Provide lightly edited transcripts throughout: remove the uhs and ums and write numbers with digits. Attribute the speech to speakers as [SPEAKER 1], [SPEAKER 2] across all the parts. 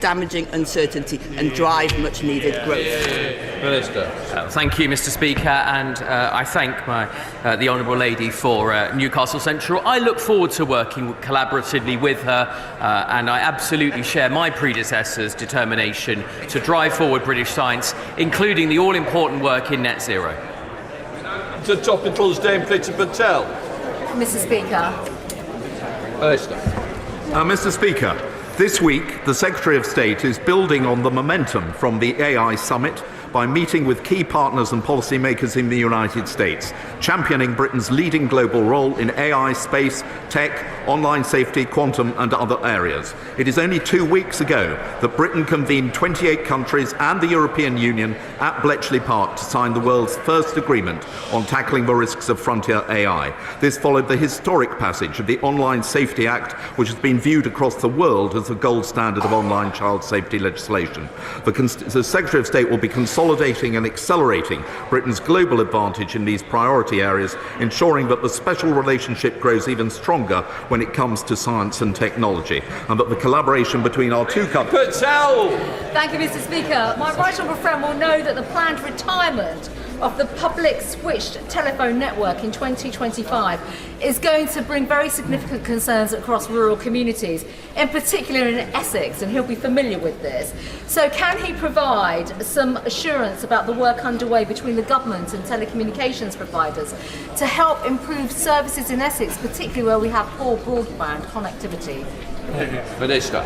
[SPEAKER 1] damaging uncertainty and drive much needed growth.
[SPEAKER 2] Minister.
[SPEAKER 3] Thank you, Mr. Speaker, and I thank the Honourable Lady for Newcastle Central. I look forward to working collaboratively with her, and I absolutely share my predecessor's determination to drive forward British science, including the all-important work in net zero.
[SPEAKER 2] To Topical's Dame Priti Patel.
[SPEAKER 4] Mr. Speaker.
[SPEAKER 2] Minister.
[SPEAKER 5] Mr. Speaker, this week the Secretary of State is building on the momentum from the AI Summit by meeting with key partners and policymakers in the United States, championing Britain's leading global role in AI, space, tech, online safety, quantum and other areas. It is only 2 weeks ago that Britain convened 28 countries and the European Union at Bletchley Park to sign the world's first agreement on tackling the risks of frontier AI. This followed the historic passage of the Online Safety Act, which has been viewed across the world as the gold standard of online child safety legislation. The Secretary of State will be consolidating and accelerating Britain's global advantage in these priority areas, ensuring that the special relationship grows even stronger when it comes to science and technology, and that the collaboration between our two countries...
[SPEAKER 2] Patel!
[SPEAKER 4] Thank you, Mr. Speaker. My right honourable friend will know that the planned retirement of the public switched telephone network in 2025 is going to bring very significant concerns across rural communities, in particular in Essex, and he'll be familiar with this. So can he provide some assurance about the work underway between the government and telecommunications providers to help improve services in Essex, particularly where we have poor broadband connectivity?
[SPEAKER 2] Minister.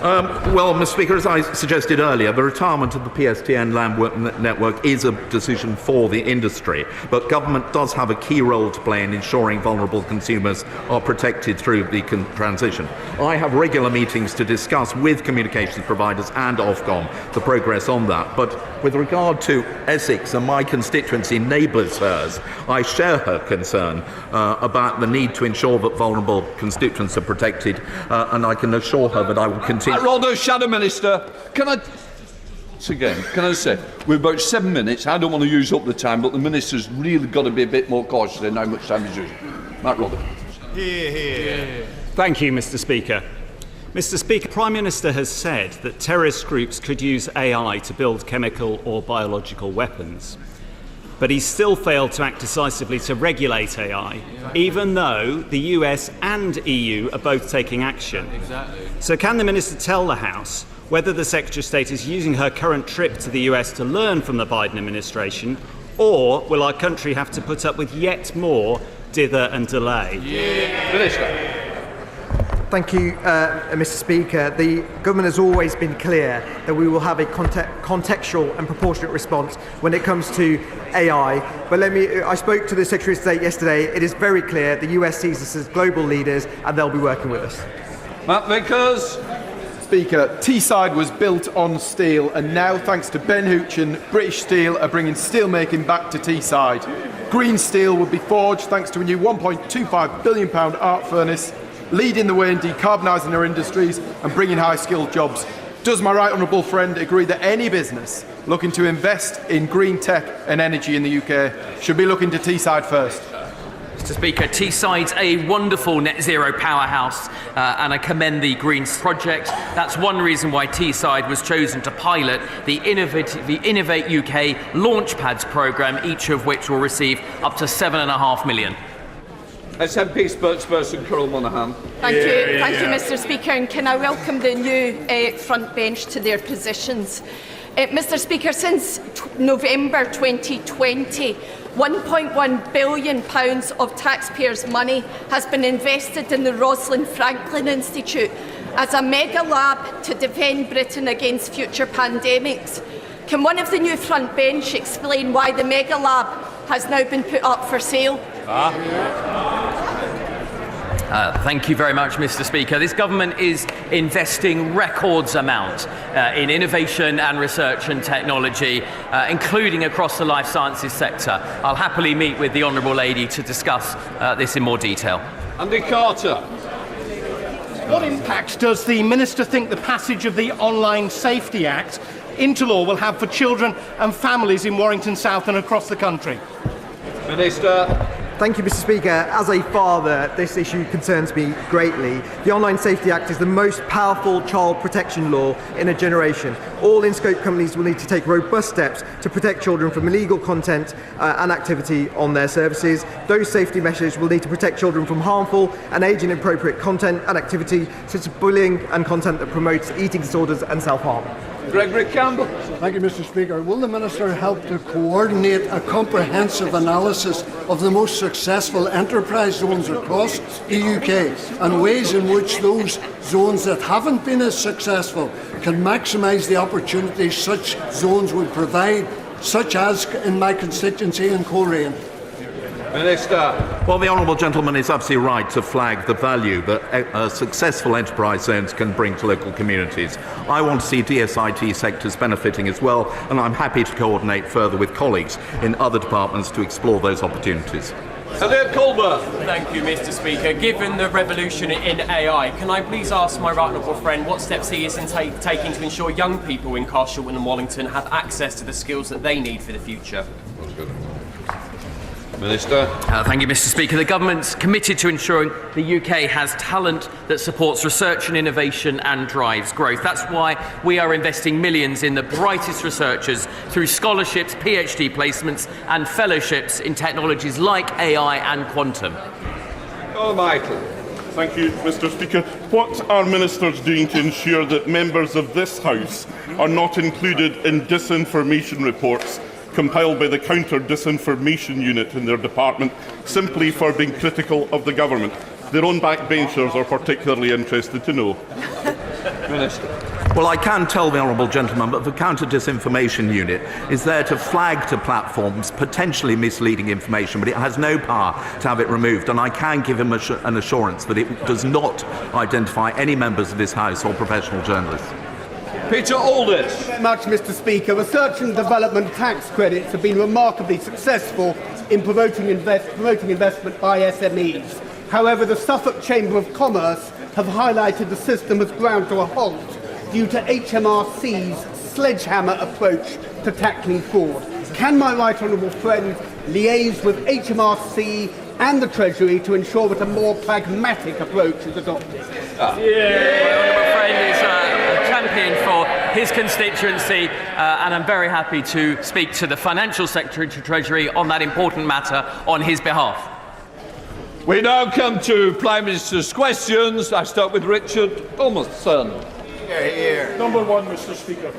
[SPEAKER 5] Well, Mr. Speaker, as I suggested earlier, the retirement of the PSTN land network is a decision for the industry, but government does have a key role to play in ensuring vulnerable consumers are protected through the transition. I have regular meetings to discuss with communications providers and Ofcom the progress on that, but with regard to Essex and my constituency neighbours hers, I share her concern about the need to ensure that vulnerable constituents are protected, and I can assure her that I will continue.
[SPEAKER 2] Rwanda Shadow Minister, can I say, we've about 7 minutes. I don't want to use up the time, but the Minister's really got to be a bit more cautious in how much time he's using. Matt Rodder.
[SPEAKER 6] Thank you, Mr. Speaker. Mr. Speaker, Prime Minister has said that terrorist groups could use AI to build chemical or biological weapons. But he's still failed to act decisively to regulate AI, even though the US and EU are both taking action. So can the Minister tell the House whether the Secretary of State is using her current trip to the US to learn from the Biden administration, or will our country have to put up with yet more dither and delay?
[SPEAKER 2] Minister.
[SPEAKER 7] Thank you, Mr. Speaker. The government has always been clear that we will have a contextual and proportionate response when it comes to AI. But I spoke to the Secretary of State yesterday. It is very clear the US sees us as global leaders and they'll be working with us.
[SPEAKER 2] Matt Vickers.
[SPEAKER 8] Speaker, Teesside was built on steel, and now, thanks to Ben Hoochin, British Steel are bringing steelmaking back to Teesside. Green steel will be forged thanks to a new £1.25 billion arc furnace, leading the way in decarbonising our industries and bringing high-skilled jobs. Does my right honourable friend agree that any business looking to invest in green tech and energy in the UK should be looking to Teesside first?
[SPEAKER 3] Mr. Speaker, Teesside's a wonderful net zero powerhouse, and I commend the Greens project. That's one reason why Teesside was chosen to pilot the Innovate UK Launchpads programme, each of which will receive up to £7.5 million.
[SPEAKER 2] SNP spokesperson Carol Monaghan.
[SPEAKER 9] Thank you, Mr. Speaker, and can I welcome the new front bench to their positions. Mr. Speaker, since November 2020, £1.1 billion of taxpayers' money has been invested in the Rosalind Franklin Institute as a mega lab to defend Britain against future pandemics. Can one of the new front bench explain why the mega lab has now been put up for sale?
[SPEAKER 3] Thank you very much, Mr. Speaker. This government is investing records amount in innovation and research and technology, including across the life sciences sector. I'll happily meet with the Honourable Lady to discuss this in more detail.
[SPEAKER 2] Andy Carter.
[SPEAKER 10] What impact does the Minister think the passage of the Online Safety Act into law will have for children and families in Warrington South and across the country?
[SPEAKER 2] Minister.
[SPEAKER 7] Thank you, Mr. Speaker. As a father, this issue concerns me greatly. The Online Safety Act is the most powerful child protection law in a generation. All in-scope companies will need to take robust steps to protect children from illegal content and activity on their services. Those safety measures will need to protect children from harmful and age-inappropriate content and activity, such as bullying and content that promotes eating disorders and self-harm.
[SPEAKER 2] Gregory Campbell.
[SPEAKER 11] Thank you, Mr. Speaker. Will the Minister help to coordinate a comprehensive analysis of the most successful enterprise zones across the UK and ways in which those zones that haven't been as successful can maximise the opportunities such zones would provide, such as in my constituency in Coleraine?
[SPEAKER 2] Minister.
[SPEAKER 5] Well, the honourable gentleman is absolutely right to flag the value that successful enterprise zones can bring to local communities. I want to see DSIT sectors benefiting as well, and I'm happy to coordinate further with colleagues in other departments to explore those opportunities.
[SPEAKER 2] Colbert.
[SPEAKER 12] Thank you, Mr. Speaker. Given the revolution in AI, can I please ask my right honourable friend what steps he is taking to ensure young people in Carshalton and Wallington have access to the skills that they need for the future?
[SPEAKER 2] Minister.
[SPEAKER 3] Thank you, Mr. Speaker. The government's committed to ensuring the UK has talent that supports research and innovation and drives growth. That's why we are investing millions in the brightest researchers through scholarships, PhD placements and fellowships in technologies like AI and quantum.
[SPEAKER 2] Oh, Michael.
[SPEAKER 13] Thank you, Mr. Speaker. What are ministers doing to ensure that members of this House are not included in disinformation reports compiled by the Counter-Disinformation Unit in their department simply for being critical of the government? Their own backbenchers are particularly interested to know.
[SPEAKER 2] Minister.
[SPEAKER 5] Well, I can tell the honourable gentleman, but the Counter-Disinformation Unit is there to flag to platforms potentially misleading information, but it has no power to have it removed, and I can give him an assurance that it does not identify any members of this House or professional journalists.
[SPEAKER 2] Peter Aldis.
[SPEAKER 14] Thank you very much, Mr. Speaker. Research and development tax credits have been remarkably successful in promoting investment by SMEs. However, the Suffolk Chamber of Commerce have highlighted the system has ground to a halt due to HMRC's sledgehammer approach to tackling fraud. Can my right honourable friend liaise with HMRC and the Treasury to ensure that a more pragmatic approach is adopted?
[SPEAKER 3] My honourable friend is a champion for his constituency, and I'm very happy to speak to the Financial Secretary to Treasury on that important matter on his behalf.
[SPEAKER 2] We now come to Prime Minister's questions. I start with Richard Ormston.
[SPEAKER 10] Number one, Mr. Speaker.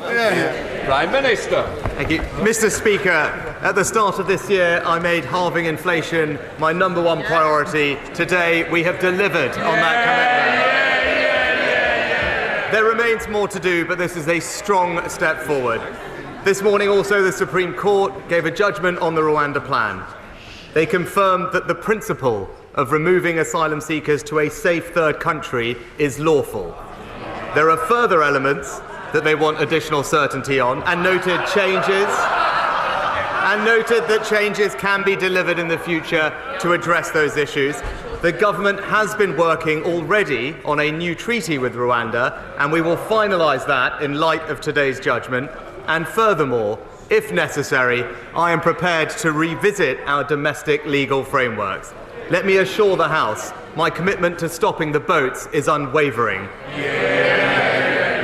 [SPEAKER 2] Prime Minister.
[SPEAKER 15] Thank you. Mr. Speaker, at the start of this year, I made halving inflation my number one priority. Today, we have delivered on that commitment. There remains more to do, but this is a strong step forward. This morning also, the Supreme Court gave a judgment on the Rwanda plan. They confirmed that the principle of removing asylum seekers to a safe third country is lawful. There are further elements that they want additional certainty on, and noted that changes can be delivered in the future to address those issues. The government has been working already on a new treaty with Rwanda, and we will finalise that in light of today's judgment. And furthermore, if necessary, I am prepared to revisit our domestic legal frameworks. Let me assure the House, my commitment to stopping the boats is unwavering.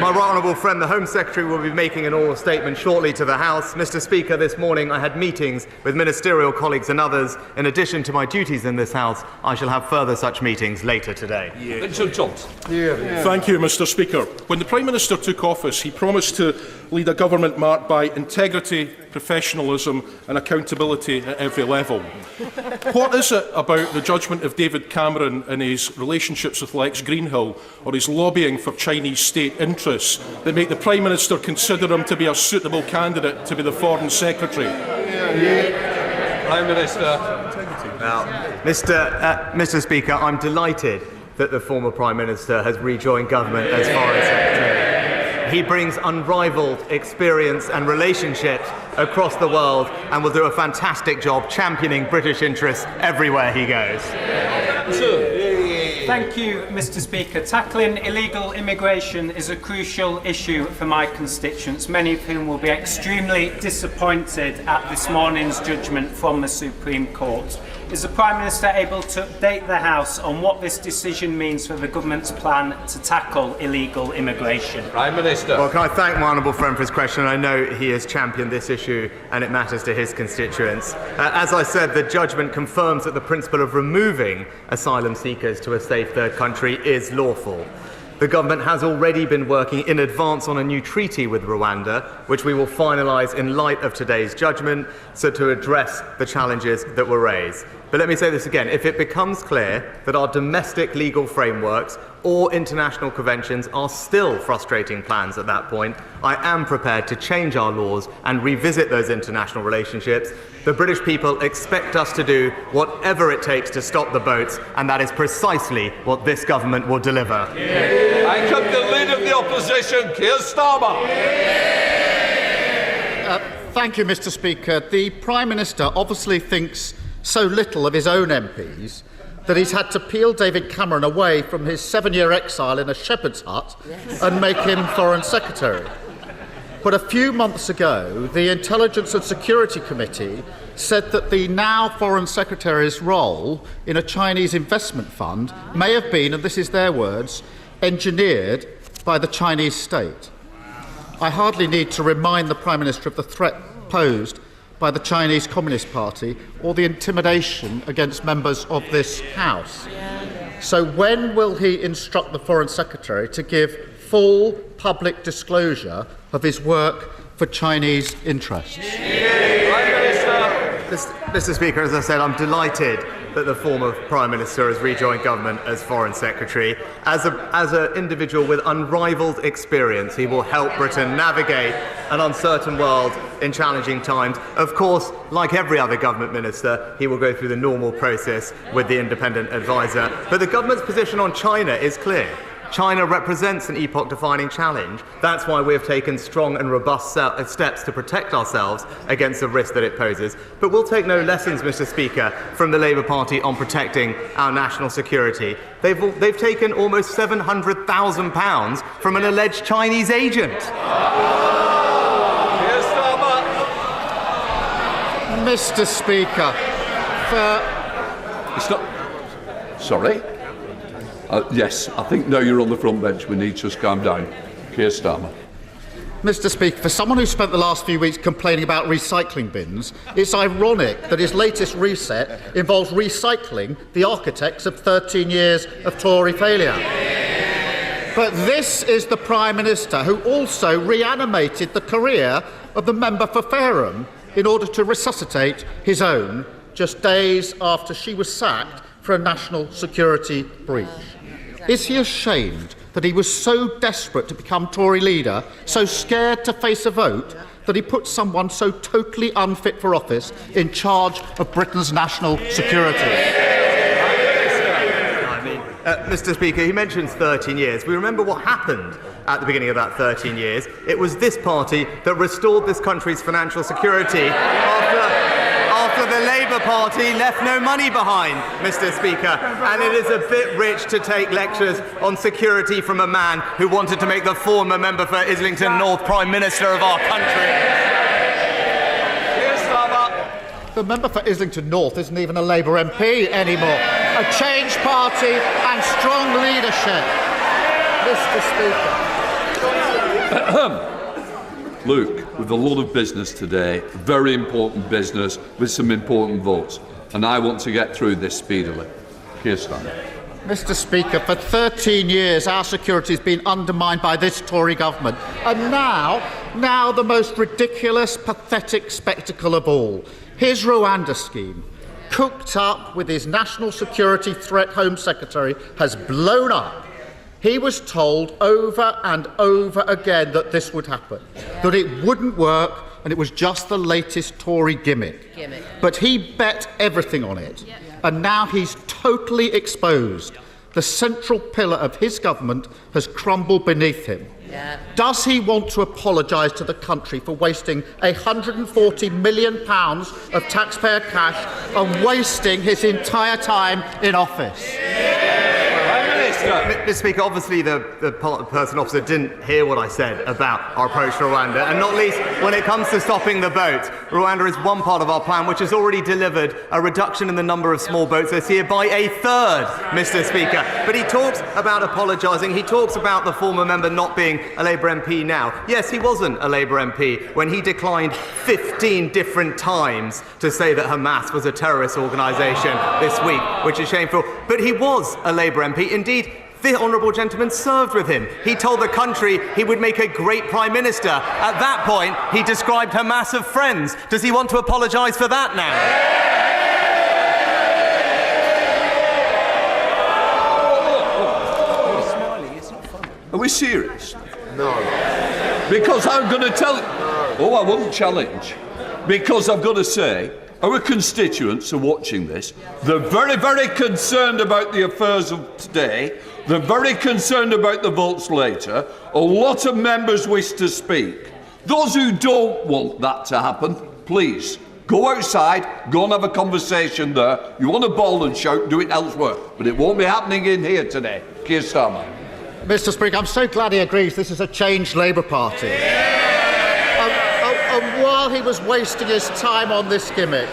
[SPEAKER 15] My right honourable friend, the Home Secretary, will be making an oral statement shortly to the House. Mr. Speaker, this morning I had meetings with ministerial colleagues and others. In addition to my duties in this House, I shall have further such meetings later today.
[SPEAKER 2] Richard Johnson.
[SPEAKER 10] Thank you, Mr. Speaker. When the Prime Minister took office, he promised to lead a government marked by integrity, professionalism and accountability at every level. What is it about the judgment of David Cameron and his relationships with Lex Greenhill, or his lobbying for Chinese state interests, that make the Prime Minister consider him to be a suitable candidate to be the Foreign Secretary?
[SPEAKER 2] Prime Minister.
[SPEAKER 15] Well, Mr. Speaker, I'm delighted that the former Prime Minister has rejoined government as Foreign Secretary. He brings unrivalled experience and relationships across the world and will do a fantastic job championing British interests everywhere he goes.
[SPEAKER 16] Thank you, Mr. Speaker. Tackling illegal immigration is a crucial issue for my constituents, many of whom will be extremely disappointed at this morning's judgment from the Supreme Court. Is the Prime Minister able to update the House on what this decision means for the government's plan to tackle illegal immigration?
[SPEAKER 2] Prime Minister.
[SPEAKER 15] Well, can I thank my honourable friend for his question? I know he has championed this issue and it matters to his constituents. As I said, the judgment confirms that the principle of removing asylum seekers to a safe third country is lawful. The government has already been working in advance on a new treaty with Rwanda, which we will finalise in light of today's judgment, so to address the challenges that were raised. But let me say this again. If it becomes clear that our domestic legal frameworks or international conventions are still frustrating plans at that point, I am prepared to change our laws and revisit those international relationships. The British people expect us to do whatever it takes to stop the boats, and that is precisely what this government will deliver.
[SPEAKER 2] I come the leader of the opposition, Keir Starmer.
[SPEAKER 17] Thank you, Mr. Speaker. The Prime Minister obviously thinks so little of his own MPs that he's had to peel David Cameron away from his 7-year exile in a shepherd's hut and make him Foreign Secretary. But a few months ago, the Intelligence and Security Committee said that the now Foreign Secretary's role in a Chinese investment fund may have been, and this is their words, engineered by the Chinese state. I hardly need to remind the Prime Minister of the threat posed by the Chinese Communist Party or the intimidation against members of this House. So when will he instruct the Foreign Secretary to give full public disclosure of his work for Chinese interests?
[SPEAKER 15] Mr. Speaker, as I said, I'm delighted that the former Prime Minister has rejoined government as Foreign Secretary. As an individual with unrivalled experience, he will help Britain navigate an uncertain world in challenging times. Of course, like every other government minister, he will go through the normal process with the independent advisor. But the government's position on China is clear. China represents an epoch-defining challenge. That's why we have taken strong and robust steps to protect ourselves against the risk that it poses. But we'll take no lessons, Mr. Speaker, from the Labour Party on protecting our national security. They've taken almost £700,000 from an alleged Chinese agent.
[SPEAKER 17] Mr. Speaker,
[SPEAKER 2] Sorry? Yes, I think now you're on the front bench. We need to just calm down. Keir Starmer.
[SPEAKER 17] Mr. Speaker, for someone who spent the last few weeks complaining about recycling bins, it's ironic that his latest reset involves recycling the architects of 13 years of Tory failure. But this is the Prime Minister who also reanimated the career of the member for Fareham in order to resuscitate his own just days after she was sacked for a national security breach. Is he ashamed that he was so desperate to become Tory leader, so scared to face a vote, that he put someone so totally unfit for office in charge of Britain's national security?
[SPEAKER 15] Mr. Speaker, he mentions 13 years. We remember what happened at the beginning of that 13 years. It was this party that restored this country's financial security after the Labour Party left no money behind, Mr. Speaker. And it is a bit rich to take lectures on security from a man who wanted to make the former member for Islington North Prime Minister of our country.
[SPEAKER 17] The member for Islington North isn't even a Labour MP anymore. A changed party and strong leadership. Mr.
[SPEAKER 2] Speaker. Luke, with a lot of business today, very important business with some important votes, and I want to get through this speedily. Keir Starmer.
[SPEAKER 17] Mr. Speaker, for 13 years our security has been undermined by this Tory government, and now the most ridiculous, pathetic spectacle of all. His Rwanda scheme, cooked up with his National Security Threat Home Secretary, has blown up. He was told over and over again that this would happen, that it wouldn't work, and it was just the latest Tory gimmick. But he bet everything on it, and now he's totally exposed. The central pillar of his government has crumbled beneath him. Does he want to apologise to the country for wasting £140 million of taxpayer cash and wasting his entire time in office?
[SPEAKER 15] Mr. Speaker, obviously the person opposite didn't hear what I said about our approach to Rwanda, and not least when it comes to stopping the boats. Rwanda is one part of our plan which has already delivered a reduction in the number of small boats this year by a third, Mr. Speaker. But he talks about apologising. He talks about the former member not being a Labour MP now. Yes, he wasn't a Labour MP when he declined 15 different times to say that Hamas was a terrorist organisation this week, which is shameful. But he was a Labour MP. Indeed, the honourable gentleman served with him. He told the country he would make a great Prime Minister. At that point, he described Hamas as friends. Does he want to apologise for that now?
[SPEAKER 2] Are we serious? No. Because I'm going to tell... Oh, I won't challenge. Because I've got to say, our constituents are watching this. They're very, very concerned about the affairs of today. They're very concerned about the votes later. A lot of members wish to speak. Those who don't want that to happen, please, go outside, go and have a conversation there. You want to bawl and shout, do it elsewhere. But it won't be happening in here today. Keir Starmer.
[SPEAKER 17] Mr. Speaker, I'm so glad he agrees this is a changed Labour Party. And while he was wasting his time on this gimmick,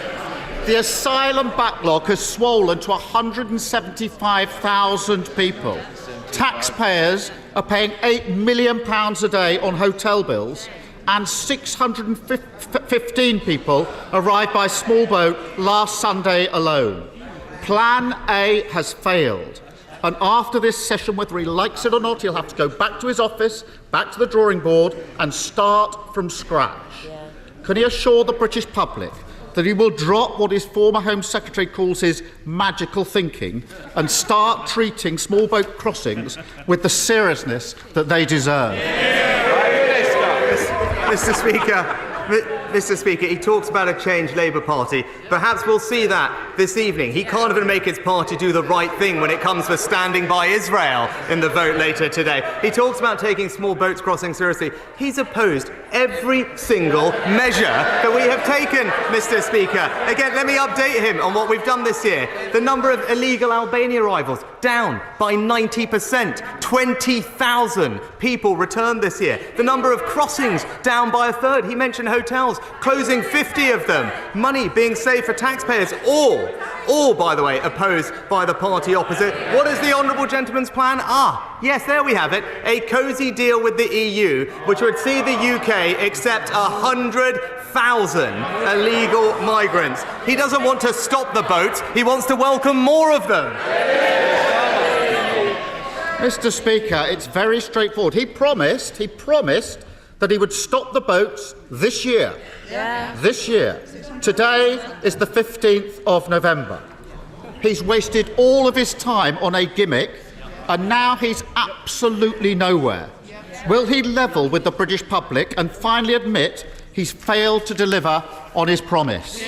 [SPEAKER 17] the asylum backlog has swollen to 175,000 people. Taxpayers are paying £8 million a day on hotel bills, and 615 people arrived by small boat last Sunday alone. Plan A has failed. And after this session, whether he likes it or not, he'll have to go back to his office, back to the drawing board, and start from scratch. Yeah. Can he assure the British public that he will drop what his former Home Secretary calls his magical thinking and start treating small boat crossings with the seriousness that they deserve?
[SPEAKER 15] Mr. Speaker, he talks about a changed Labour Party. Perhaps we'll see that this evening. He can't even make his party do the right thing when it comes to standing by Israel in the vote later today. He talks about taking small boats crossing seriously. He's opposed every single measure that we have taken, Mr. Speaker. Again, let me update him on what we've done this year. The number of illegal Albania arrivals down by 90%. 20,000 people returned this year. The number of crossings down by a third. He mentioned hotels, closing 50 of them. Money being saved for taxpayers. All, by the way, opposed by the party opposite. What is the honourable gentleman's plan? Yes, there we have it. A cosy deal with the EU, which would see the UK accept 100,000 illegal migrants. He doesn't want to stop the boats. He wants to welcome more of them.
[SPEAKER 17] Mr. Speaker, it's very straightforward. He promised that he would stop the boats this year. Yeah. This year. Today is the 15th of November. He's wasted all of his time on a gimmick, and now he's absolutely nowhere. Will he level with the British public and finally admit he's failed to deliver on his promise?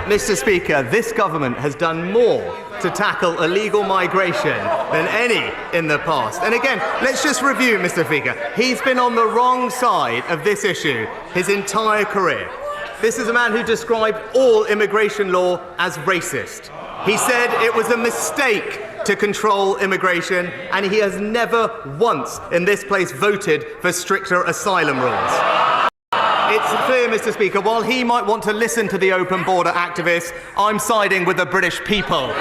[SPEAKER 15] Mr. Speaker, this government has done more to tackle illegal migration than any in the past. And again, let's just review, Mr. Speaker. He's been on the wrong side of this issue his entire career. This is a man who described all immigration law as racist. He said it was a mistake to control immigration, and he has never once in this place voted for stricter asylum rules. It's clear, Mr. Speaker, while he might want to listen to the open border activists, I'm siding with the British people.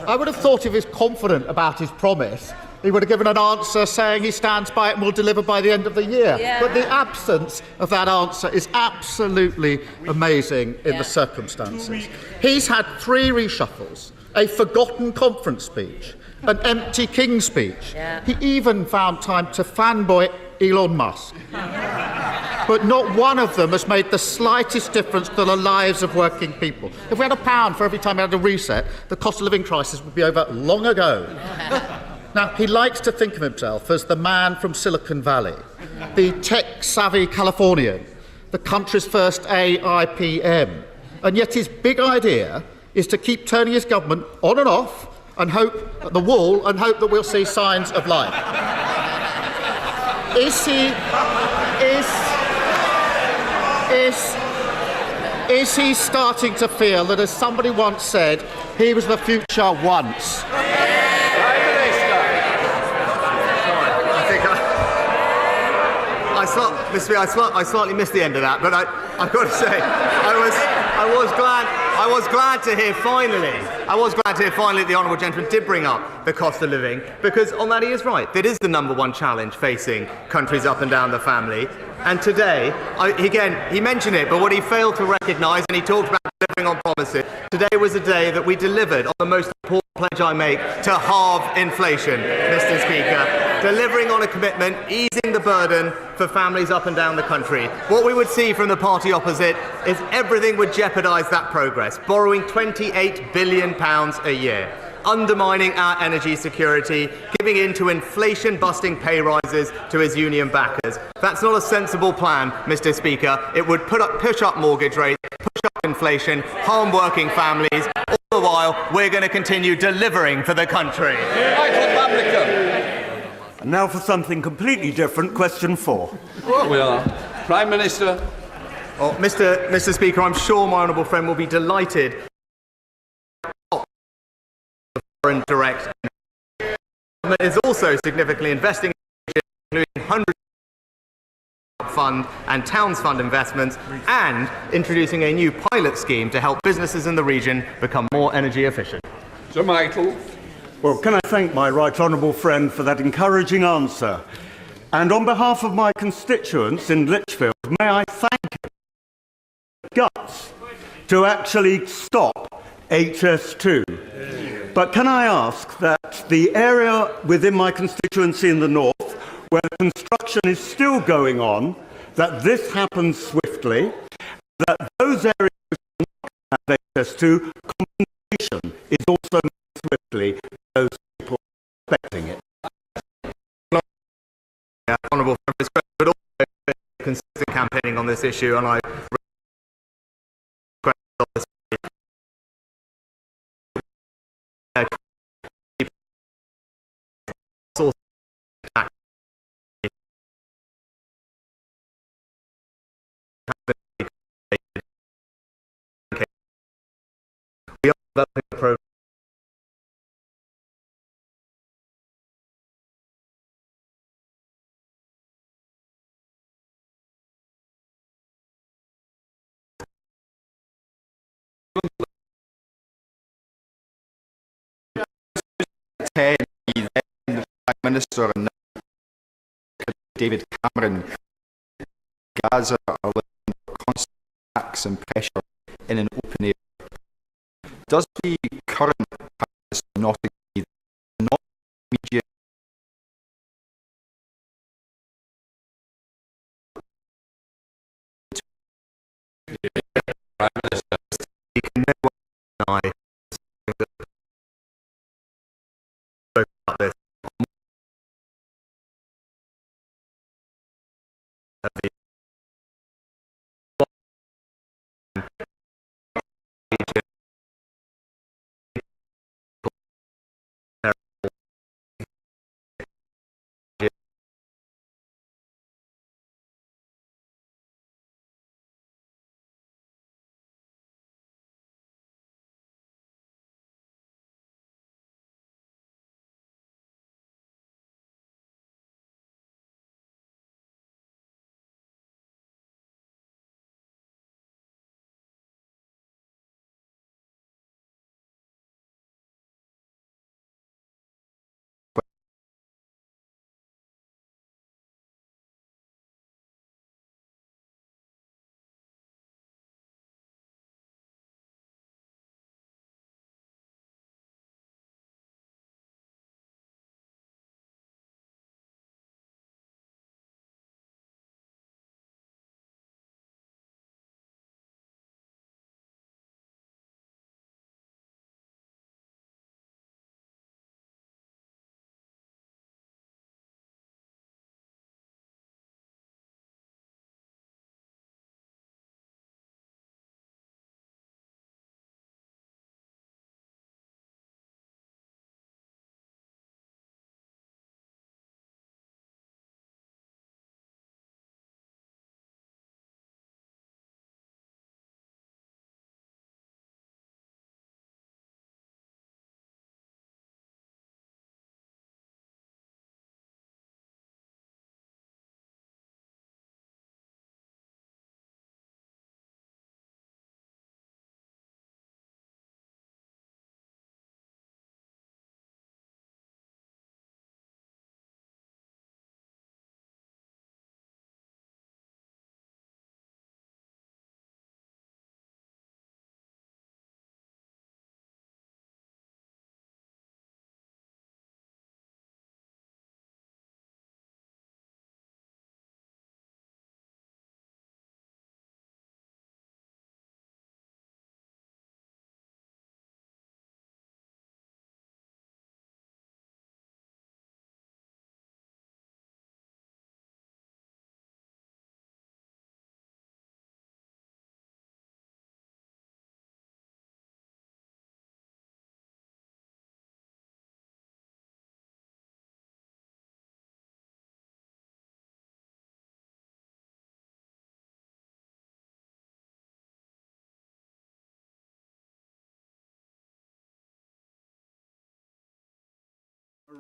[SPEAKER 17] I would have thought if he was confident about his promise, he would have given an answer saying he stands by it and will deliver by the end of the year. Yeah. But the absence of that answer is absolutely amazing in the circumstances. He's had 3 reshuffles, a forgotten conference speech, an empty King speech. Yeah. He even found time to fanboy Elon Musk. But not one of them has made the slightest difference to the lives of working people. If we had £1 for every time we had a reset, the cost of living crisis would be over long ago. Now, he likes to think of himself as the man from Silicon Valley, the tech-savvy Californian, the country's first AI PM. And yet his big idea is to keep turning his government on and off and hope at the wall and hope that we'll see signs of life. Is he starting to feel that, as somebody once said, he was the future once?
[SPEAKER 15] I slightly missed the end of that, but I've got to say, I was glad to hear finally the Honourable Gentleman did bring up the cost of living, because on that he is right. That is the #1 challenge facing countries up and down the family. And today, he mentioned it, but what he failed to recognise, and he talked about delivering on promises, today was a day that we delivered on the most important pledge I make to halve inflation, Mr. Speaker. Delivering on a commitment, easing the burden for families up and down the country. What we would see from the party opposite is everything would jeopardise that progress, borrowing £28 billion a year, undermining our energy security, giving in to inflation-busting pay rises to his union backers. That's not a sensible plan, Mr. Speaker. It would push up mortgage rates, push up inflation, harm working families. All the while, we're going to continue delivering for the country.
[SPEAKER 18] And now for something completely different, question 4.
[SPEAKER 2] We are. Prime Minister.
[SPEAKER 15] Oh, Mr. Speaker, I'm sure my honourable friend will be delighted. Foreign direct. The government is also significantly investing in including hundreds of fund and towns fund investments, and introducing a new pilot scheme to help businesses in the region become more energy efficient.
[SPEAKER 2] Sir Michael.
[SPEAKER 18] Well, can I thank my right honourable friend for that encouraging answer? And on behalf of my constituents in Lichfield, may I thank him for the guts to actually stop HS2. But can I ask that the area within my constituency in the north, where construction is still going on, that this happens swiftly, that those areas which do not have HS2, compensation is also made swiftly those people expecting it.
[SPEAKER 15] Honourable Members, but also consistent campaigning on this issue, and I we are developing a program.
[SPEAKER 19] The Prime Minister and David Cameron, Gaza are living under constant attacks and pressure in an open air. Does the current Prime Minister not agree that not immediate
[SPEAKER 15] Prime Minister, you can never deny about this.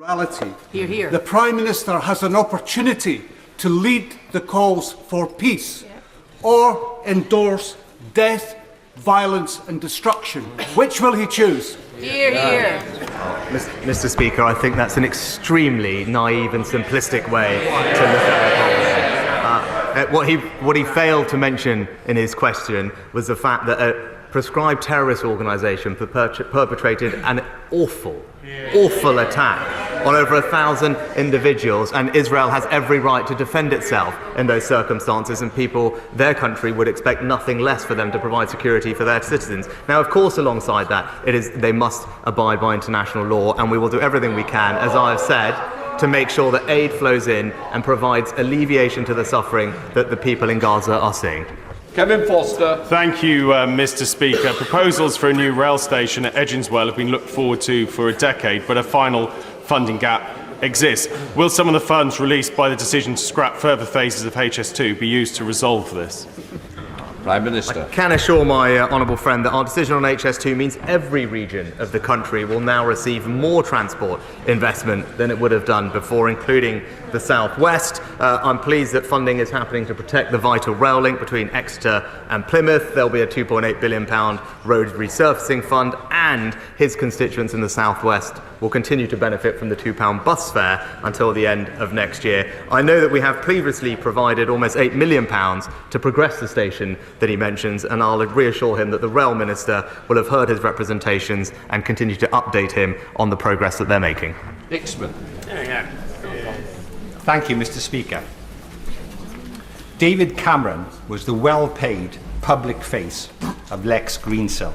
[SPEAKER 11] Morality.
[SPEAKER 4] Hear, hear.
[SPEAKER 11] The Prime Minister has an opportunity to lead the calls for peace or endorse death, violence and destruction. Which will he choose?
[SPEAKER 4] Hear, hear.
[SPEAKER 15] Mr. Speaker, I think that's an extremely naive and simplistic way to look at the polls. What he failed to mention in his question was the fact that a prescribed terrorist organisation perpetrated an awful attack on over 1,000 individuals, and Israel has every right to defend itself in those circumstances, and their country would expect nothing less for them to provide security for their citizens. Now, of course, alongside that, they must abide by international law, and we will do everything we can, as I have said, to make sure that aid flows in and provides alleviation to the suffering that the people in Gaza are seeing.
[SPEAKER 2] Kevin Foster.
[SPEAKER 20] Thank you, Mr. Speaker. Proposals for a new rail station at Edginswell have been looked forward to for a decade, but a final funding gap exists. Will some of the funds released by the decision to scrap further phases of HS2 be used to resolve this?
[SPEAKER 2] Prime Minister.
[SPEAKER 15] I can assure my honourable friend that our decision on HS2 means every region of the country will now receive more transport investment than it would have done before, including the South West. I'm pleased that funding is happening to protect the vital rail link between Exeter and Plymouth. There'll be a £2.8 billion road resurfacing fund, and his constituents in the South West will continue to benefit from the £2 bus fare until the end of next year. I know that we have previously provided almost £8 million to progress the station that he mentions, and I'll reassure him that the Rail Minister will have heard his representations and continue to update him on the progress that they're making.
[SPEAKER 2] Ixman.
[SPEAKER 21] Thank you, Mr. Speaker. David Cameron was the well-paid public face of Lex Greensill.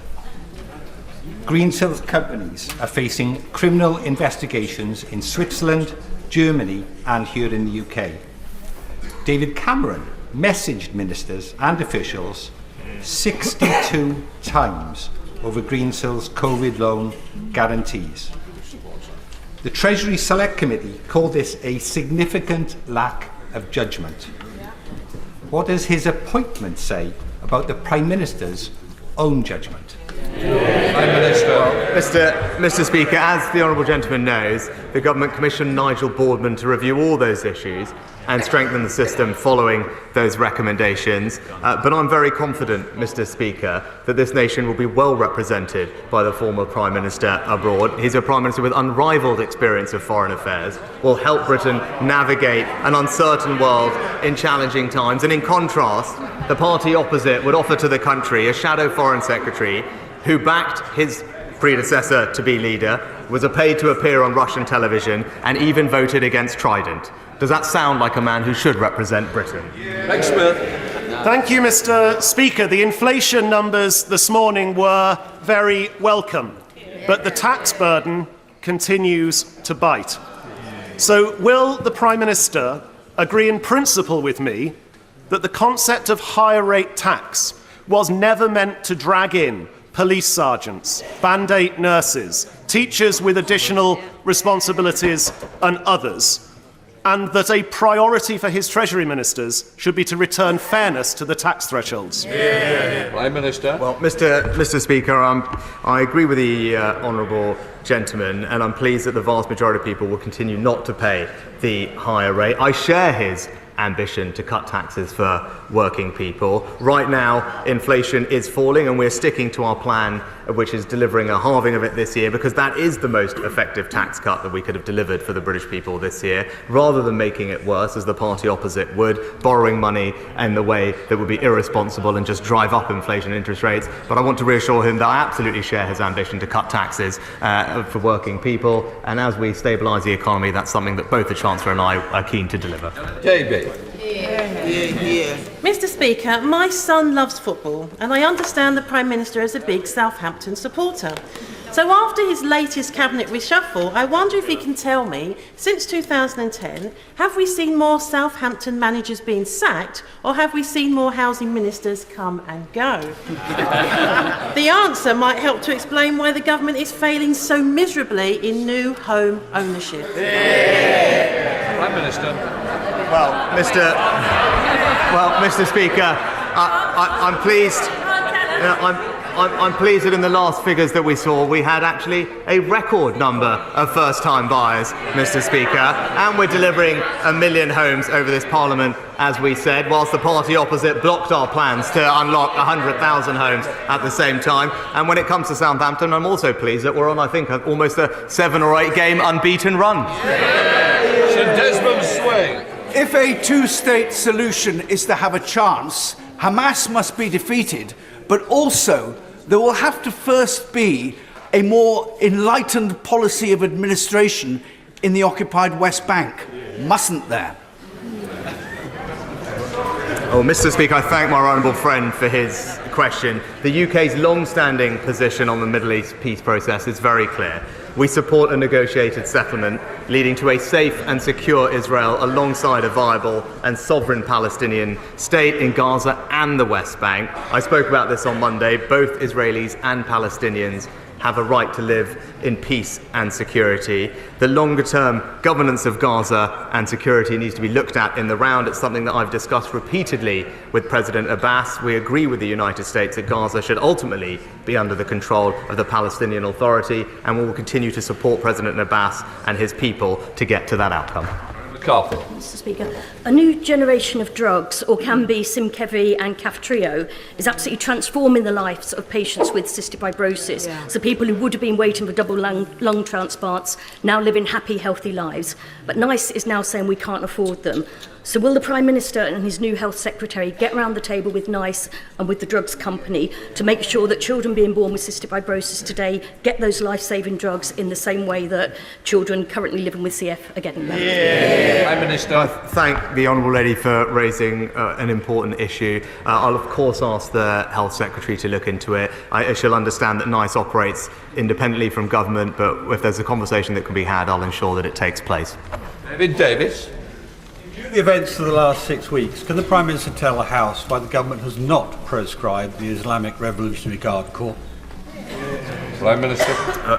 [SPEAKER 21] Greensill's companies are facing criminal investigations in Switzerland, Germany and here in the UK. David Cameron messaged ministers and officials 62 times over Greensill's COVID loan guarantees. The Treasury Select Committee called this a significant lack of judgment. What does his appointment say about the Prime Minister's own judgment?
[SPEAKER 15] Prime Minister. Mr. Speaker, as the honourable gentleman knows, the government commissioned Nigel Boardman to review all those issues and strengthen the system following those recommendations. But I'm very confident, Mr. Speaker, that this nation will be well represented by the former Prime Minister abroad. He's a Prime Minister with unrivalled experience of foreign affairs, will help Britain navigate an uncertain world in challenging times. And in contrast, the party opposite would offer to the country a shadow Foreign Secretary who backed his predecessor to be leader, was paid to appear on Russian television, and even voted against Trident. Does that sound like a man who should represent Britain?
[SPEAKER 22] Thank you, Mr. Speaker. The inflation numbers this morning were very welcome, but the tax burden continues to bite. So will the Prime Minister agree in principle with me that the concept of higher rate tax was never meant to drag in police sergeants, Band-Aid nurses, teachers with additional responsibilities and others, and that a priority for his Treasury ministers should be to return fairness to the tax thresholds?
[SPEAKER 2] Prime Minister.
[SPEAKER 15] Well, Mr. Speaker, I agree with the honourable gentleman, and I'm pleased that the vast majority of people will continue not to pay the higher rate. I share his ambition to cut taxes for working people. Right now, inflation is falling, and we're sticking to our plan, which is delivering a halving of it this year, because that is the most effective tax cut that we could have delivered for the British people this year, rather than making it worse, as the party opposite would, borrowing money in the way that would be irresponsible and just drive up inflation interest rates. But I want to reassure him that I absolutely share his ambition to cut taxes for working people, and as we stabilise the economy, that's something that both the Chancellor and I are keen to deliver.
[SPEAKER 2] David.
[SPEAKER 23] Mr. Speaker, my son loves football, and I understand the Prime Minister is a big Southampton supporter. So after his latest cabinet reshuffle, I wonder if he can tell me, since 2010, have we seen more Southampton managers being sacked, or have we seen more housing ministers come and go? The answer might help to explain why the government is failing so miserably in new home ownership.
[SPEAKER 2] Prime Minister.
[SPEAKER 15] Well, Mr. Speaker, I'm pleased. I'm pleased that in the last figures that we saw, we had actually a record number of first-time buyers, Mr. Speaker, and we're delivering 1 million homes over this Parliament, as we said, whilst the party opposite blocked our plans to unlock 100,000 homes at the same time. And when it comes to Southampton, I'm also pleased that we're on, I think, almost a 7 or 8 game unbeaten run.
[SPEAKER 2] Sir Desmond Swing.
[SPEAKER 1] If a two-state solution is to have a chance, Hamas must be defeated, but also there will have to first be a more enlightened policy of administration in the occupied West Bank, mustn't there?
[SPEAKER 15] Oh, Mr. Speaker, I thank my honourable friend for his question. The UK's long-standing position on the Middle East peace process is very clear. We support a negotiated settlement leading to a safe and secure Israel alongside a viable and sovereign Palestinian state in Gaza and the West Bank. I spoke about this on Monday. Both Israelis and Palestinians have a right to live in peace and security. The longer-term governance of Gaza and security needs to be looked at in the round. It's something that I've discussed repeatedly with President Abbas. We agree with the United States that Gaza should ultimately be under the control of the Palestinian Authority, and we will continue to support President Abbas and his people to get to that outcome.
[SPEAKER 6] Mr. Speaker, a new generation of drugs, or can be Simkevi and Kaftrio, is absolutely transforming the lives of patients with cystic fibrosis. So people who would have been waiting for double lung transplants now living happy, healthy lives. But NICE is now saying we can't afford them. So will the Prime Minister and his new Health Secretary get round the table with NICE and with the drugs company to make sure that children being born with cystic fibrosis today get those life-saving drugs in the same way that children currently living with CF are getting them?
[SPEAKER 15] Prime Minister. I thank the Honourable Lady for raising an important issue. I'll of course ask the Health Secretary to look into it. I shall understand that NICE operates independently from government, but if there's a conversation that can be had, I'll ensure that it takes place.
[SPEAKER 2] David Davis.
[SPEAKER 21] The events of the last 6 weeks, can the Prime Minister tell the House why the government has not proscribed the Islamic Revolutionary Guard Corps?
[SPEAKER 2] Prime Minister.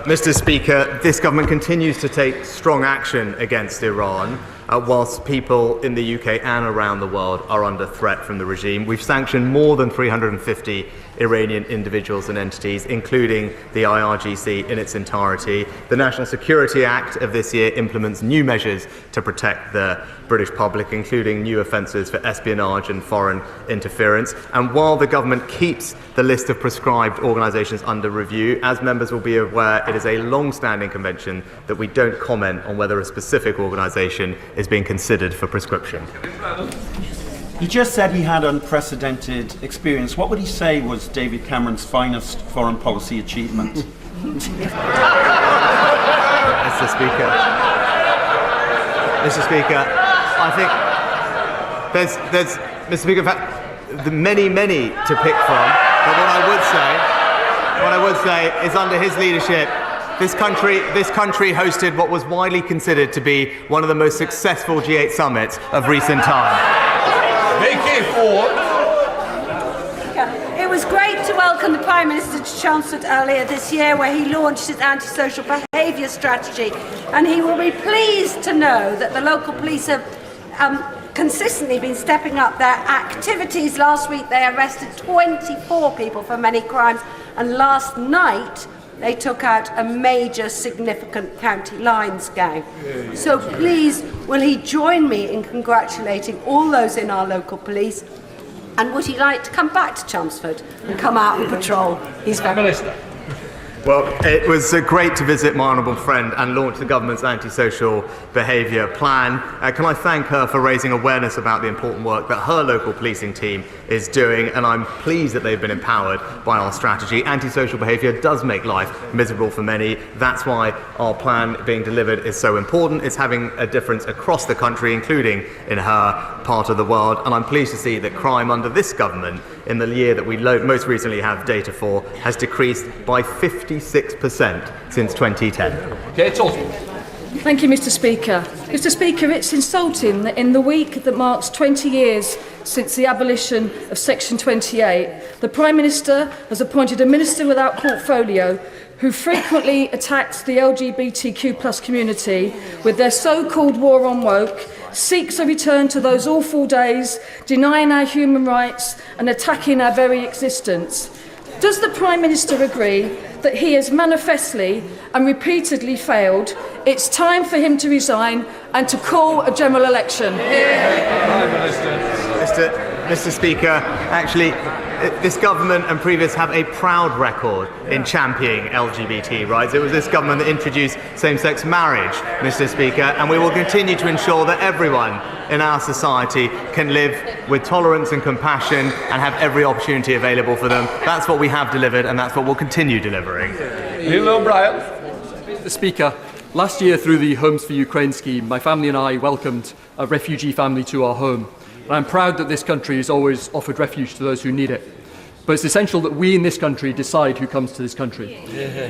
[SPEAKER 15] Mr. Speaker, this government continues to take strong action against Iran, whilst people in the UK and around the world are under threat from the regime. We've sanctioned more than 350 Iranian individuals and entities, including the IRGC in its entirety. The National Security Act of this year implements new measures to protect the British public, including new offences for espionage and foreign interference. And while the government keeps the list of prescribed organisations under review, as members will be aware, it is a long-standing convention that we don't comment on whether a specific organisation is being considered for prescription.
[SPEAKER 21] He just said he had unprecedented experience. What would he say was David Cameron's finest foreign policy achievement?
[SPEAKER 15] Mr. Speaker, I think there's Mr. Speaker, in fact, the many to pick from. But what I would say is under his leadership, this country hosted what was widely considered to be one of the most successful G8 summits of recent time.
[SPEAKER 2] Vicky Ford.
[SPEAKER 8] It was great to welcome the Prime Minister to Chelmsford earlier this year, where he launched his antisocial behaviour strategy, and he will be pleased to know that the local police have consistently been stepping up their activities. Last week they arrested 24 people for many crimes, and last night they took out a major significant county lines gang. So please, will he join me in congratulating all those in our local police, and would he like to come back to Chelmsford and come out and patrol? He's very
[SPEAKER 2] Minister.
[SPEAKER 15] Well, it was great to visit my honourable friend and launch the government's antisocial behaviour plan. Can I thank her for raising awareness about the important work that her local policing team is doing, and I'm pleased that they've been empowered by our strategy. Antisocial behaviour does make life miserable for many. That's why our plan being delivered is so important. It's having a difference across the country, including in her part of the world, and I'm pleased to see that crime under this government, in the year that we most recently have data for, has decreased by 56% since 2010.
[SPEAKER 2] Okay, Oswald.
[SPEAKER 24] Thank you, Mr. Speaker. Mr. Speaker, it's insulting that in the week that marks 20 years since the abolition of Section 28, the Prime Minister has appointed a minister without portfolio who frequently attacks the LGBTQ+ community with their so-called war on woke, seeks a return to those awful days, denying our human rights and attacking our very existence. Does the Prime Minister agree that he has manifestly and repeatedly failed? It's time for him to resign and to call a general election.
[SPEAKER 15] Mr. Speaker, actually, this government and previous have a proud record in championing LGBT rights. It was this government that introduced same-sex marriage, Mr. Speaker, and we will continue to ensure that everyone in our society can live with tolerance and compassion and have every opportunity available for them. That's what we have delivered, and that's what we'll continue delivering.
[SPEAKER 2] Neil O'Brien.
[SPEAKER 7] Mr. Speaker, last year through the Homes for Ukraine scheme, my family and I welcomed a refugee family to our home. And I'm proud that this country has always offered refuge to those who need it. But it's essential that we in this country decide who comes to this country.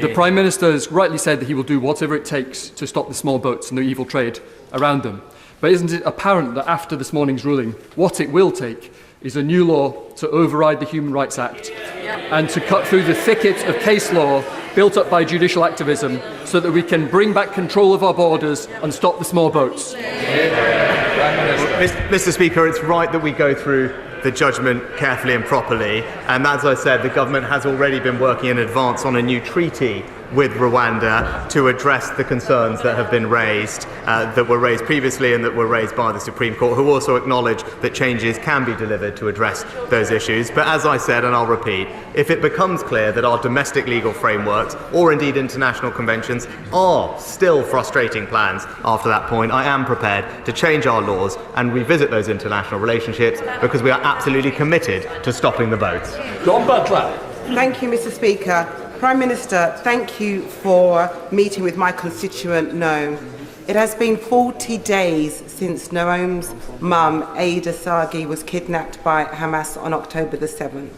[SPEAKER 7] The Prime Minister has rightly said that he will do whatever it takes to stop the small boats and the evil trade around them. But isn't it apparent that after this morning's ruling, what it will take is a new law to override the Human Rights Act and to cut through the thicket of case law built up by judicial activism so that we can bring back control of our borders and stop the small boats?
[SPEAKER 15] Mr. Speaker, it's right that we go through the judgment carefully and properly, and as I said, the government has already been working in advance on a new treaty with Rwanda to address the concerns that have been raised, that were raised previously and that were raised by the Supreme Court, who also acknowledge that changes can be delivered to address those issues. But as I said, and I'll repeat, if it becomes clear that our domestic legal frameworks, or indeed international conventions, are still frustrating plans after that point, I am prepared to change our laws and revisit those international relationships, because we are absolutely committed to stopping the boats.
[SPEAKER 2] John Butler.
[SPEAKER 9] Thank you, Mr. Speaker. Prime Minister, thank you for meeting with my constituent Noam. It has been 40 days since Noam's mum, Ada Sagi, was kidnapped by Hamas on October the 7th.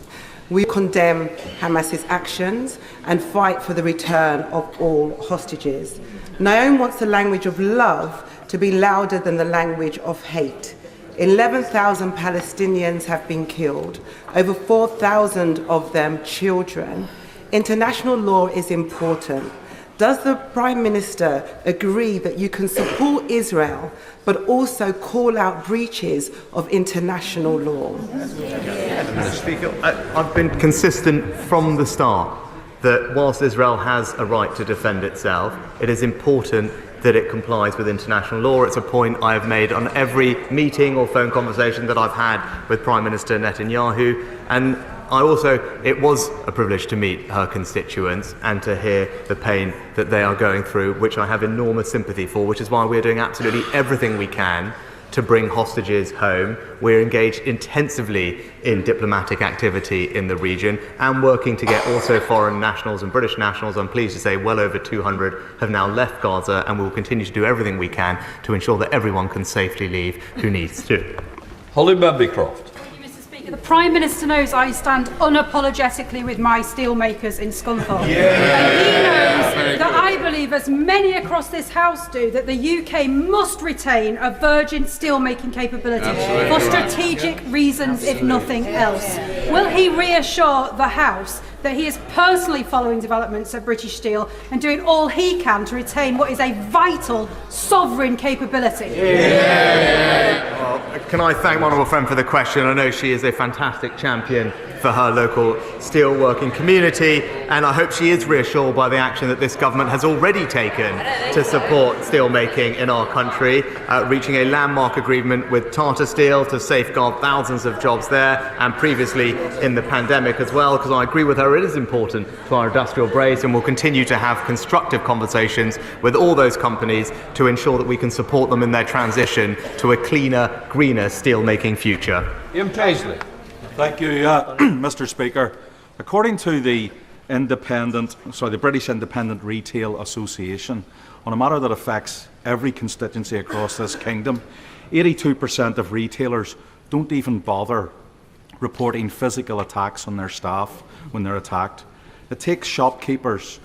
[SPEAKER 9] We condemn Hamas's actions and fight for the return of all hostages. Noam wants the language of love to be louder than the language of hate. 11,000 Palestinians have been killed, over 4,000 of them children. International law is important. Does the Prime Minister agree that you can support Israel but also call out breaches of international law?
[SPEAKER 15] Mr. Speaker, I've been consistent from the start that whilst Israel has a right to defend itself, it is important that it complies with international law. It's a point I have made on every meeting or phone conversation that I've had with Prime Minister Netanyahu, and it was a privilege to meet her constituents and to hear the pain that they are going through, which I have enormous sympathy for, which is why we are doing absolutely everything we can to bring hostages home. We're engaged intensively in diplomatic activity in the region and working to get also foreign nationals and British nationals. I'm pleased to say well over 200 have now left Gaza, and we will continue to do everything we can to ensure that everyone can safely leave who needs to.
[SPEAKER 2] Holly Bancroft.
[SPEAKER 12] The Prime Minister knows I stand unapologetically with my steelmakers in Scunthorpe. And he knows that I believe, as many across this House do, that the UK must retain a virgin steelmaking capability for strategic reasons, if nothing else. Will he reassure the House that he is personally following developments at British Steel and doing all he can to retain what is a vital sovereign capability?
[SPEAKER 15] Well, can I thank my honourable friend for the question? I know she is a fantastic champion for her local steelworking community, and I hope she is reassured by the action that this government has already taken to support steelmaking in our country, reaching a landmark agreement with Tata Steel to safeguard thousands of jobs there, and previously in the pandemic as well, because I agree with her, it is important to our industrial base, and we'll continue to have constructive conversations with all those companies to ensure that we can support them in their transition to a cleaner, greener steelmaking future.
[SPEAKER 2] Ian Paisley.
[SPEAKER 13] Thank you, Mr. Speaker. According to the British Independent Retail Association, on a matter that affects every constituency across this kingdom, 82% of retailers don't even bother reporting physical attacks on their staff when they're attacked. It takes shopkeepers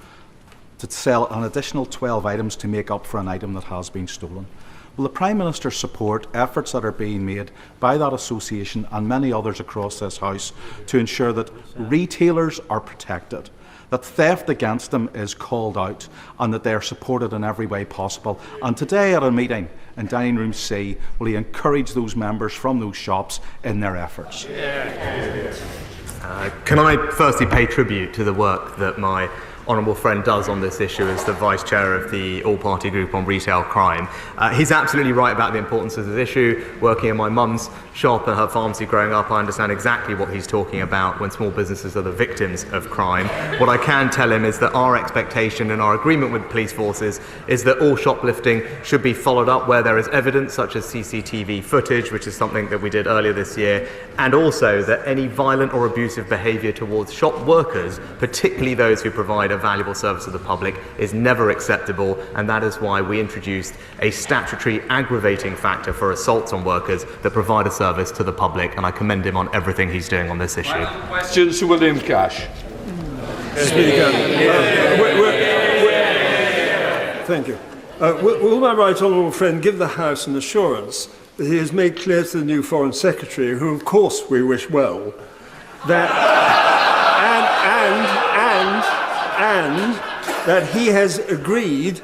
[SPEAKER 13] to sell an additional 12 items to make up for an item that has been stolen. Will the Prime Minister support efforts that are being made by that association and many others across this House to ensure that retailers are protected, that theft against them is called out, and that they are supported in every way possible? And today at a meeting in Dining Room C, will he encourage those members from those shops in their efforts?
[SPEAKER 15] Can I firstly pay tribute to the work that my honourable friend does on this issue as the Vice Chair of the All-Party Group on Retail Crime. He's absolutely right about the importance of this issue. Working in my mum's shop and her pharmacy growing up, I understand exactly what he's talking about when small businesses are the victims of crime. What I can tell him is that our expectation and our agreement with police forces is that all shoplifting should be followed up where there is evidence, such as CCTV footage, which is something that we did earlier this year, and also that any violent or abusive behaviour towards shop workers, particularly those who provide a valuable service to the public, is never acceptable, and that is why we introduced a statutory aggravating factor for assaults on workers that provide a service to the public, and I commend him on everything he's doing on this issue.
[SPEAKER 2] Questions to William Cash.
[SPEAKER 3] Thank you. Will my right honourable friend give the House an assurance that he has made clear to the new Foreign Secretary, who of course we wish well, that and that he has agreed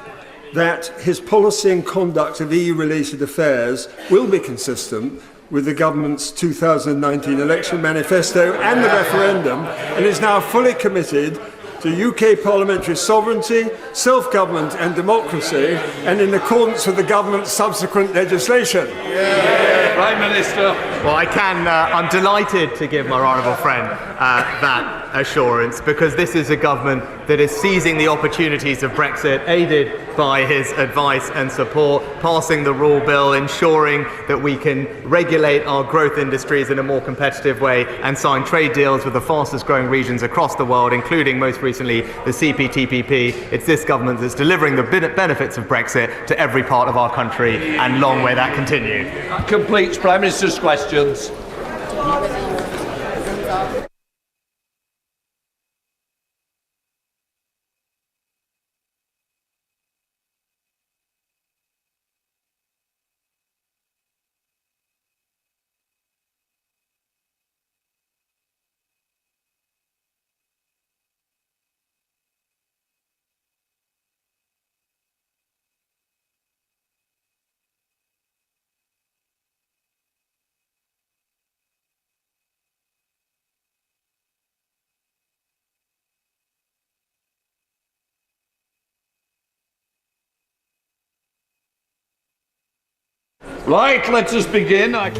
[SPEAKER 3] that his policy and conduct of EU-related affairs will be consistent with the government's 2019 election manifesto and the referendum, and is now fully committed to UK parliamentary sovereignty, self-government and democracy, and in accordance with the government's subsequent legislation.
[SPEAKER 2] Prime Minister.
[SPEAKER 15] Well, I'm delighted to give my honourable friend that assurance, because this is a government that is seizing the opportunities of Brexit, aided by his advice and support, passing the rule bill, ensuring that we can regulate our growth industries in a more competitive way and sign trade deals with the fastest growing regions across the world, including most recently the CPTPP. It's this government that's delivering the benefits of Brexit to every part of our country, and long may that continue.
[SPEAKER 2] That completes Prime Minister's questions. Right, let us begin.
[SPEAKER 5] And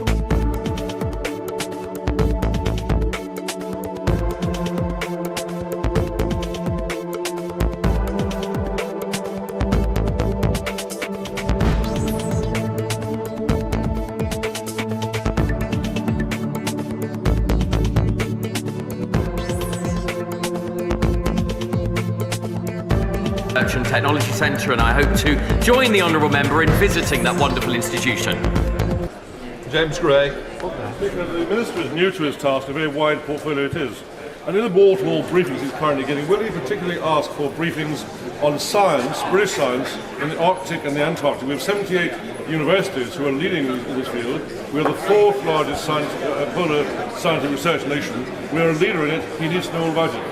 [SPEAKER 5] Technology Centre, and I hope to join the Honourable Member in visiting that wonderful institution.
[SPEAKER 2] James Gray.
[SPEAKER 10] The Minister is new to his task, a very wide portfolio it is. And in the wall-to-wall briefings he's currently getting, will he particularly ask for briefings on science, British science, in the Arctic and the Antarctic? We have 78 universities who are leading in this field. We are the fourth largest polar scientific research nation. We are a leader in it. He needs to know all about it.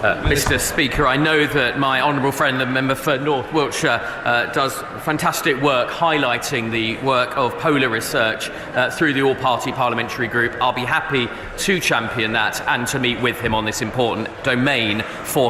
[SPEAKER 5] Mr. Speaker, I know that my honourable friend, the member for North Wiltshire, does fantastic work highlighting the work of polar research through the all-party parliamentary group. I'll be happy to champion that and to meet with him on this important domain for